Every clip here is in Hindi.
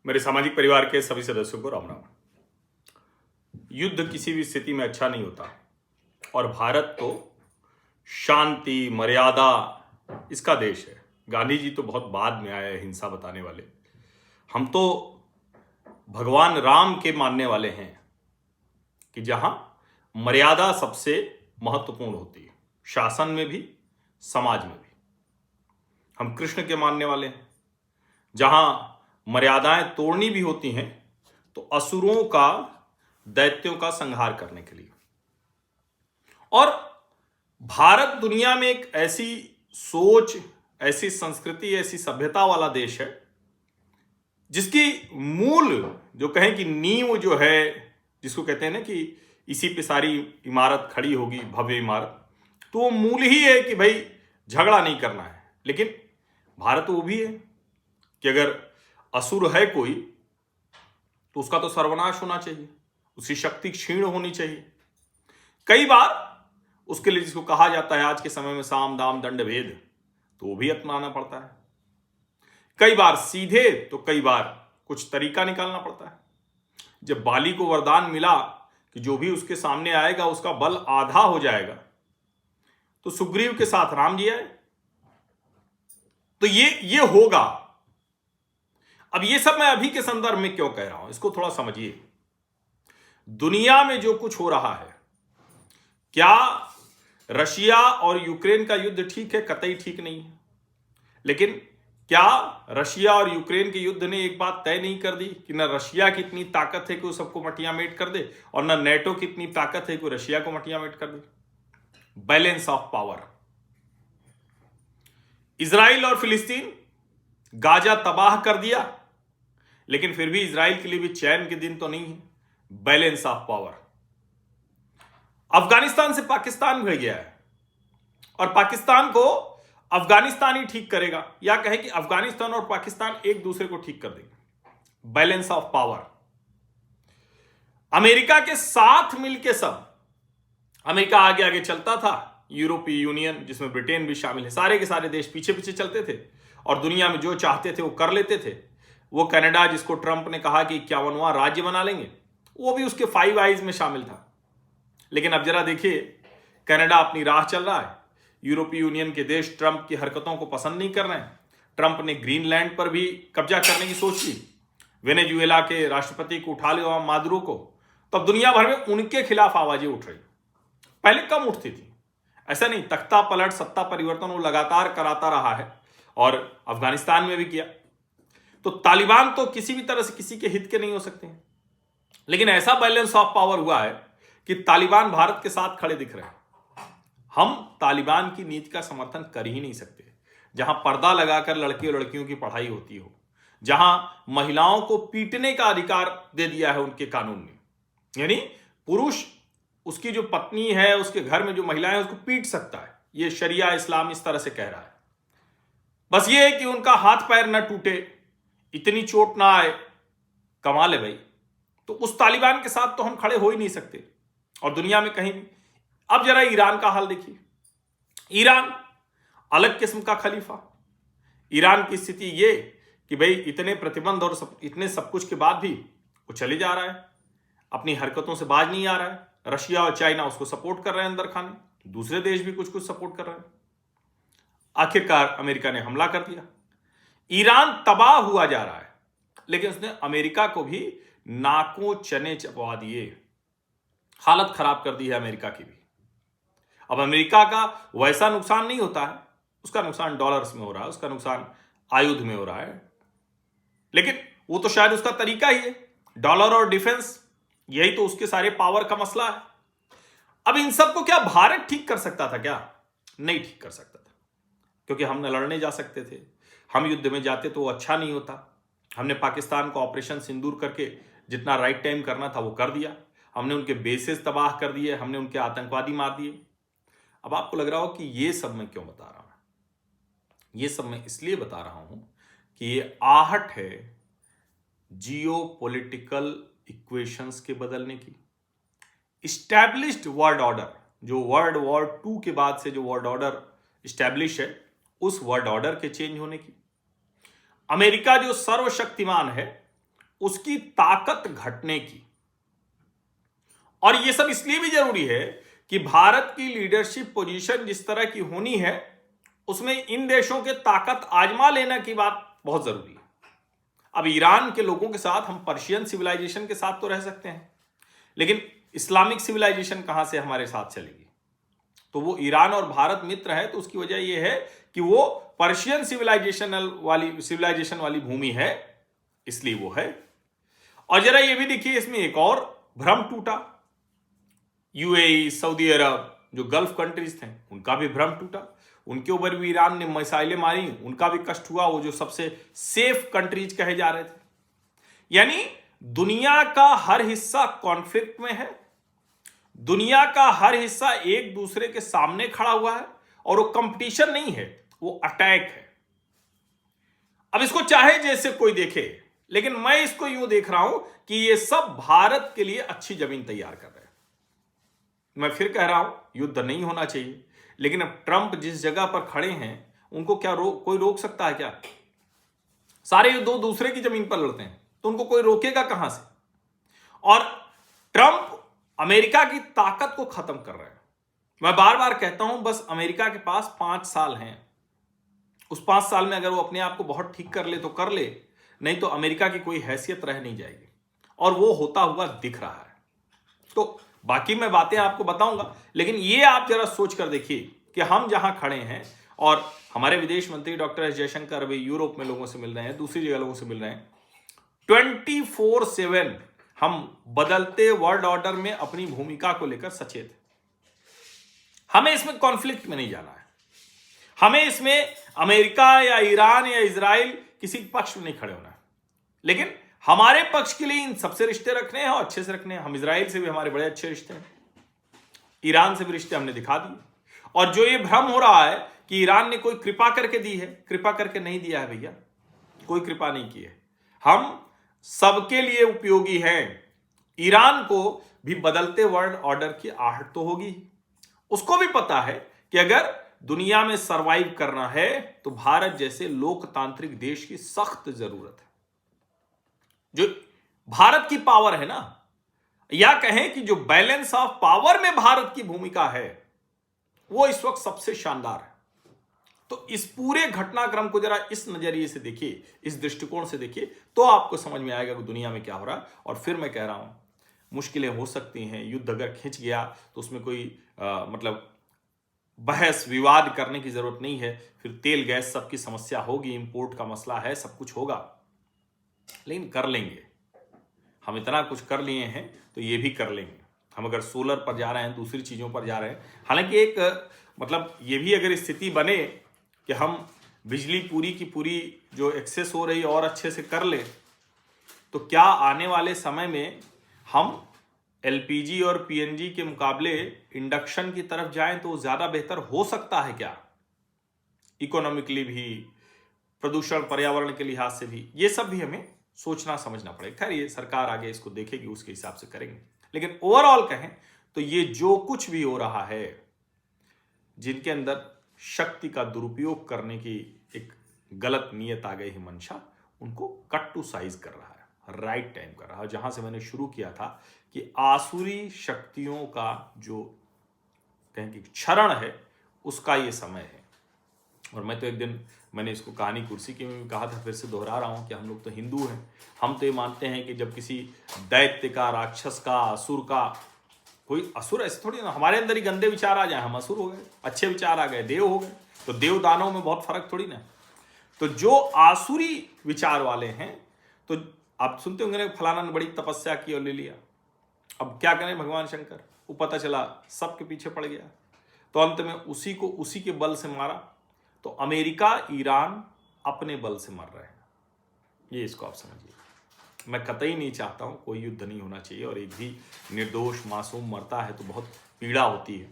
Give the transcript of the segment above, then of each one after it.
मेरे सामाजिक परिवार के सभी सदस्यों को राम राम। युद्ध किसी भी स्थिति में अच्छा नहीं होता और भारत तो शांति मर्यादा इसका देश है। गांधी जी तो बहुत बाद में आए हिंसा बताने वाले। हम तो भगवान राम के मानने वाले हैं कि जहां मर्यादा सबसे महत्वपूर्ण होती है, शासन में भी समाज में भी। हम कृष्ण के मानने वाले हैं, जहां मर्यादाएं तोड़नी भी होती हैं तो असुरों का दैत्यों का संहार करने के लिए। और भारत दुनिया में एक ऐसी सोच, ऐसी संस्कृति, ऐसी सभ्यता वाला देश है जिसकी मूल जो कहें कि नींव जो है, जिसको कहते हैं ना कि इसी पे सारी इमारत खड़ी होगी, भव्य इमारत, तो वो मूल ही है कि भाई झगड़ा नहीं करना है। लेकिन भारत वो भी है कि अगर असुर है कोई तो उसका तो सर्वनाश होना चाहिए, उसकी शक्ति क्षीण होनी चाहिए। कई बार उसके लिए जिसको कहा जाता है आज के समय में साम दाम दंड भेद, तो वो भी अपनाना पड़ता है। कई बार सीधे तो कई बार कुछ तरीका निकालना पड़ता है। जब बाली को वरदान मिला कि जो भी उसके सामने आएगा उसका बल आधा हो जाएगा, तो सुग्रीव के साथ राम जी आए। तो ये होगा। अब ये सब मैं अभी के संदर्भ में क्यों कह रहा हूं, इसको थोड़ा समझिए। दुनिया में जो कुछ हो रहा है, क्या रशिया और यूक्रेन का युद्ध ठीक है? कतई ठीक नहीं है। लेकिन क्या रशिया और यूक्रेन के युद्ध ने एक बात तय नहीं कर दी कि न रशिया की इतनी ताकत है कि वो सबको मटिया मेट कर दे, और न नेटो की इतनी ताकत है कि वो रशिया को मटिया मेट कर दे? Balance of power. इजराइल और फिलिस्तीन, गाजा तबाह कर दिया, लेकिन फिर भी इजराइल के लिए भी चैन के दिन तो नहीं है। Balance of power. अफगानिस्तान से पाकिस्तान भिड़ गया है और पाकिस्तान को अफगानिस्तान ही ठीक करेगा, या कहें कि अफगानिस्तान और पाकिस्तान एक दूसरे को ठीक कर देंगे। Balance of power. अमेरिका के साथ मिलकर सब, अमेरिका आगे आगे चलता था, यूरोपीय यूनियन जिसमें ब्रिटेन भी शामिल है, सारे के सारे देश पीछे पीछे चलते थे और दुनिया में जो चाहते थे वो कर लेते थे। वो कनाडा जिसको ट्रंप ने कहा कि 51वां राज्य बना लेंगे, वो भी उसके फाइव आइज में शामिल था। लेकिन अब जरा देखिए, कनाडा अपनी राह चल रहा है। यूरोपीय यूनियन के देश ट्रंप की हरकतों को पसंद नहीं कर रहे हैं। ट्रंप ने ग्रीनलैंड पर भी कब्जा करने की सोच ली, वेनेजुएला के राष्ट्रपति को उठा लिया, मादुरो को। तब दुनिया भर में उनके खिलाफ आवाजें उठ रही। पहले कम उठती थी, ऐसा नहीं, तख्ता पलट, सत्ता परिवर्तन वो लगातार कराता रहा है और अफगानिस्तान में भी किया। तो तालिबान तो किसी भी तरह से किसी के हित के नहीं हो सकते हैं। लेकिन ऐसा बैलेंस ऑफ पावर हुआ है कि तालिबान भारत के साथ खड़े दिख रहे हैं। हम तालिबान की नीति का समर्थन कर ही नहीं सकते, जहां पर्दा लगाकर लड़के और लड़कियों की पढ़ाई होती हो, जहां महिलाओं को पीटने का अधिकार दे दिया है उनके कानून ने। यानी पुरुष उसकी जो पत्नी है, उसके घर में जो महिलाएं उसको पीट सकता है। ये शरिया इस्लाम इस तरह से कह रहा है। बस ये है कि उनका हाथ पैर न टूटे, इतनी चोट ना आए, कमाल है भाई। तो उस तालिबान के साथ तो हम खड़े हो ही नहीं सकते, और दुनिया में कहीं भी। अब जरा ईरान का हाल देखिए। ईरान अलग किस्म का खलीफा। ईरान की स्थिति ये कि भाई इतने प्रतिबंध और इतने सब कुछ के बाद भी वो चले जा रहा है, अपनी हरकतों से बाज नहीं आ रहा है। रशिया और चाइना उसको सपोर्ट कर रहे हैं अंदर खाने, दूसरे देश भी कुछ कुछ सपोर्ट कर रहे हैं। आखिरकार अमेरिका ने हमला कर दिया। ईरान तबाह हुआ जा रहा है, लेकिन उसने अमेरिका को भी नाकों चने चबवा दिए, हालत खराब कर दी है अमेरिका की भी। अब अमेरिका का वैसा नुकसान नहीं होता है, उसका नुकसान डॉलर्स में हो रहा है, उसका नुकसान आयुध में हो रहा है। लेकिन वो तो शायद उसका तरीका ही है, डॉलर और डिफेंस, यही तो उसके सारे पावर का मसला है। अब इन सब को क्या भारत ठीक कर सकता था? क्या नहीं ठीक कर सकता था, क्योंकि हम न लड़ने जा सकते थे। हम युद्ध में जाते तो वो अच्छा नहीं होता। हमने पाकिस्तान को ऑपरेशन सिंदूर करके जितना राइट टाइम करना था वो कर दिया। हमने उनके बेसेस तबाह कर दिए, हमने उनके आतंकवादी मार दिए। अब आपको लग रहा हो कि ये सब मैं क्यों बता रहा हूं? ये सब मैं इसलिए बता रहा हूं कि ये आहट है जियो पॉलिटिकल इक्वेशंस के बदलने की। इस्टेब्लिश्ड वर्ल्ड ऑर्डर, जो वर्ल्ड वॉर 2 के बाद से जो वर्ल्ड ऑर्डर इस्टेब्लिश है, उस वर्ल्ड ऑर्डर के चेंज होने की। अमेरिका जो सर्वशक्तिमान है उसकी ताकत घटने की। और यह सब इसलिए भी जरूरी है कि भारत की लीडरशिप पोजीशन जिस तरह की होनी है उसमें इन देशों के ताकत आजमा लेना की बात बहुत जरूरी है। अब ईरान के लोगों के साथ हम पर्शियन सिविलाइजेशन के साथ तो रह सकते हैं, लेकिन इस्लामिक सिविलाइजेशन कहां से हमारे साथ चलेगी? तो वो ईरान और भारत मित्र है, तो उसकी वजह यह है कि वो पर्शियन सिविलाइजेशन वाली भूमि है, इसलिए वो है। और जरा ये भी देखिए, इसमें एक और भ्रम टूटा। यूएई, सऊदी अरब, जो गल्फ कंट्रीज थे, उनका भी भ्रम टूटा। उनके ऊपर भी ईरान ने मिसाइलें मारी, उनका भी कष्ट हुआ। वो जो सबसे सेफ कंट्रीज कहे जा रहे थे। यानी दुनिया का हर हिस्सा कॉन्फ्लिक्ट में है, दुनिया का हर हिस्सा एक दूसरे के सामने खड़ा हुआ है, और वो कंपटीशन नहीं है, वो अटैक है। अब इसको चाहे जैसे कोई देखे, लेकिन मैं इसको यूं देख रहा हूं कि ये सब भारत के लिए अच्छी जमीन तैयार कर रहे हैं। मैं फिर कह रहा हूं, युद्ध नहीं होना चाहिए, लेकिन अब ट्रंप जिस जगह पर खड़े हैं उनको क्या कोई रोक सकता है क्या? सारे दो दूसरे की जमीन पर लड़ते हैं, तो उनको कोई रोकेगा कहां से? और ट्रंप अमेरिका की ताकत को खत्म कर रहे हैं। मैं बार बार कहता हूं, बस अमेरिका के पास 5 साल हैं। उस 5 साल में अगर वो अपने आप को बहुत ठीक कर ले तो कर ले, नहीं तो अमेरिका की कोई हैसियत रह नहीं जाएगी। और वो होता हुआ दिख रहा है। तो बाकी मैं बातें आपको बताऊंगा, लेकिन ये आप जरा सोच कर देखिए कि हम जहां खड़े हैं, और हमारे विदेश मंत्री डॉक्टर एस जयशंकर अभी यूरोप में लोगों से मिल रहे हैं, दूसरी जगह लोगों से मिल रहे हैं। 24/7 हम बदलते वर्ल्ड ऑर्डर में अपनी भूमिका को लेकर सचेत हैं। हमें इसमें कॉन्फ्लिक्ट में नहीं जाना है। हमें इसमें अमेरिका या ईरान या इजराइल किसी पक्ष में नहीं खड़े होना है, लेकिन हमारे पक्ष के लिए इन सबसे रिश्ते रखने हैं और अच्छे से रखने हैं। हम इजराइल से भी हमारे बड़े अच्छे रिश्ते हैं, ईरान से भी रिश्ते हमने दिखा दिए। और जो ये भ्रम हो रहा है कि ईरान ने कोई कृपा करके दी है, कृपा करके नहीं दिया है भैया, कोई कृपा नहीं की है। हम सबके लिए उपयोगी हैं। ईरान को भी बदलते वर्ल्ड ऑर्डर की आहट तो होगी। उसको भी पता है कि अगर दुनिया में सरवाइव करना है तो भारत जैसे लोकतांत्रिक देश की सख्त जरूरत है। जो भारत की पावर है ना, या कहें कि जो बैलेंस ऑफ पावर में भारत की भूमिका है, वो इस वक्त सबसे शानदार है। तो इस पूरे घटनाक्रम को जरा इस नजरिए से देखिए, इस दृष्टिकोण से देखिए, तो आपको समझ में आएगा कि दुनिया में क्या हो रहा है। और फिर मैं कह रहा हूं, मुश्किलें हो सकती हैं, युद्ध अगर खिंच गया तो उसमें कोई मतलब बहस विवाद करने की जरूरत नहीं है। फिर तेल गैस सबकी समस्या होगी, इंपोर्ट का मसला है, सब कुछ होगा, लेकिन कर लेंगे। हम इतना कुछ कर लिए हैं तो ये भी कर लेंगे। हम अगर सोलर पर जा रहे हैं, दूसरी चीजों पर जा रहे हैं, हालांकि एक मतलब ये भी अगर स्थिति बने कि हम बिजली पूरी की पूरी जो एक्सेस हो रही और अच्छे से कर ले, तो क्या आने वाले समय में हम एलपीजी और पीएनजी के मुकाबले इंडक्शन की तरफ जाएं तो ज्यादा बेहतर हो सकता है क्या? इकोनॉमिकली भी, प्रदूषण पर्यावरण के लिहाज से भी, ये सब भी हमें सोचना समझना पड़ेगा। खैर, ये सरकार आगे इसको देखेगी, उसके हिसाब से करेंगे। लेकिन ओवरऑल कहें तो ये जो कुछ भी हो रहा है, जिनके अंदर शक्ति का दुरुपयोग करने की एक गलत नीयत आ गई है, मंशा, उनको कट टू साइज कर रहा है, राइट टाइम कर रहा है। जहां से मैंने शुरू किया था कि आसुरी शक्तियों का जो कहें कि क्षरण है, उसका ये समय है। और मैं तो एक दिन मैंने इसको कहानी कुर्सी की में भी कहा था, फिर से दोहरा रहा हूं कि हम लोग तो हिंदू हैं। हम तो ये मानते हैं कि जब किसी दैत्य का, राक्षस का, असुर का, कोई असुर ऐसे थोड़ी ना, हमारे अंदर ही गंदे विचार आ जाए हम असुर हो गए, अच्छे विचार आ गए देव हो गए। तो देव दानव में बहुत फर्क थोड़ी ना। तो जो आसुरी विचार वाले हैं, तो आप सुनते होंगे फलाना ने बड़ी तपस्या की और ले लिया। अब क्या करें भगवान शंकर, वो पता चला सबके पीछे पड़ गया, तो अंत में उसी को उसी के बल से मारा। तो अमेरिका, ईरान अपने बल से मर रहे हैं, ये इसको आप समझिए। मैं कतई नहीं चाहता हूं कोई युद्ध नहीं होना चाहिए, और एक भी निर्दोष मासूम मरता है तो बहुत पीड़ा होती है।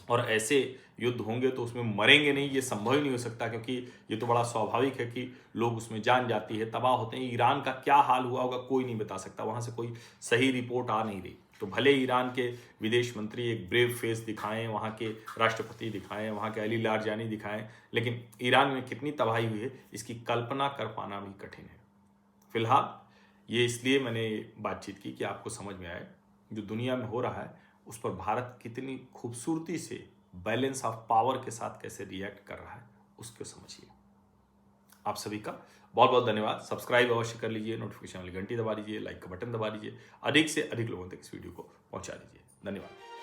और ऐसे युद्ध होंगे तो उसमें मरेंगे नहीं, ये संभव ही नहीं हो सकता, क्योंकि ये तो बड़ा स्वाभाविक है कि लोग उसमें जान जाती है, तबाह होते हैं। ईरान का क्या हाल हुआ होगा कोई नहीं बता सकता, वहां से कोई सही रिपोर्ट आ नहीं रही। तो भले ईरान के विदेश मंत्री एक ब्रेव फेस दिखाएं, वहां के राष्ट्रपति दिखाएं, वहां के अली लारजानी दिखाएं, लेकिन ईरान में कितनी तबाही हुई है इसकी कल्पना कर पाना भी कठिन है। फिलहाल ये इसलिए मैंने बातचीत की कि आपको समझ में आए जो दुनिया में हो रहा है उस पर भारत कितनी खूबसूरती से बैलेंस ऑफ पावर के साथ कैसे रिएक्ट कर रहा है उसको समझिए। आप सभी का बहुत बहुत धन्यवाद। सब्सक्राइब अवश्य कर लीजिए, नोटिफिकेशन वाली घंटी दबा लीजिए, लाइक का बटन दबा लीजिए, अधिक से अधिक लोगों तक इस वीडियो को पहुंचा दीजिए। धन्यवाद।